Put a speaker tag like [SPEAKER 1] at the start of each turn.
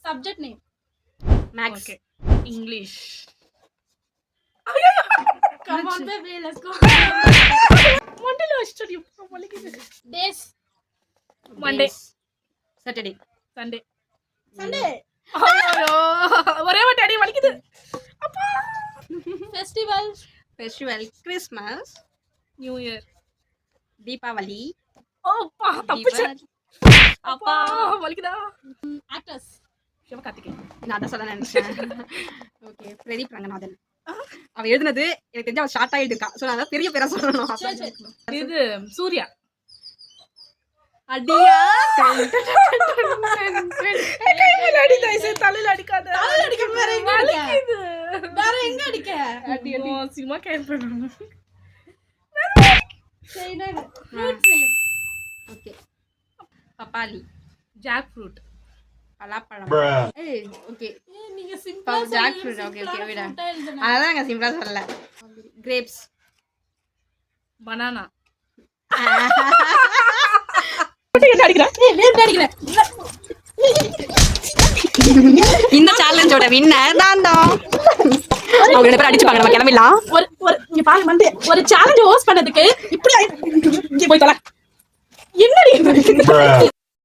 [SPEAKER 1] Subject name.
[SPEAKER 2] Max.
[SPEAKER 3] Okay. English.
[SPEAKER 1] Come on, baby, let's go.
[SPEAKER 3] Monday lo study.
[SPEAKER 1] Days.
[SPEAKER 3] Monday.
[SPEAKER 2] Days. Saturday.
[SPEAKER 3] Sunday.
[SPEAKER 1] Sunday.
[SPEAKER 3] ஐயோ ஒரே வாட்டி அடி வலிக்குது அப்பா.
[SPEAKER 1] Festivals.
[SPEAKER 2] Festival. Christmas.
[SPEAKER 3] New year.
[SPEAKER 2] Deepavali.
[SPEAKER 3] அப்பா தப்பிச்சேன்.
[SPEAKER 2] Diwali.
[SPEAKER 3] அப்பா வலிக்குதா.
[SPEAKER 1] Actors.
[SPEAKER 3] சிவகார்த்திகேயன்.
[SPEAKER 2] நான் அதான் சொல்ல நினைச்சேன். ஓகே பிரதீப் ரங்கநாதன். அவ எழுதுனது எனக்கு தெரிஞ்ச அவ ஷார்ட்டா எழுதிருக்கா. சோ நான் பெரிய பேரா சொல்லணும்.
[SPEAKER 1] சரி.
[SPEAKER 3] இது சூர்யா.
[SPEAKER 2] அடியா
[SPEAKER 3] கையில அடி தயசு தலையில அடிக்காத.
[SPEAKER 1] தலையில அடிக்க வேற எங்க அடிக்க?
[SPEAKER 3] வலிக்குது.
[SPEAKER 1] வேற எங்க அடிக்க?
[SPEAKER 3] அடி அடி சினிமா கேட்பேன்.
[SPEAKER 1] சரி நான் fruit name.
[SPEAKER 2] ஓகே பப்பாளி
[SPEAKER 3] ஜாக் ஃப்ரூட்.
[SPEAKER 2] பலாப்பழம் ஏய் ஓகே
[SPEAKER 1] நீங்க சிம்பிளா
[SPEAKER 2] ஜாக் ஃப்ரூட் ஓகே ஓகே விட அதான் நாங்க சிம்பிளா சொல்லல கிரேப்ஸ்
[SPEAKER 3] பனானா.
[SPEAKER 2] இந்த சேலஞ்சோட வின்னர் நான் தான். அவங்க ரெண்டு பேரும் அடிச்சுப்பாங்க நம்ம கிளம்பிடலாம்.
[SPEAKER 3] இங்க பாரு வந்து ஒரு சேலஞ்ச் ஹோஸ்ட் பண்ணதுக்கு இப்படி போய் தல என்னடி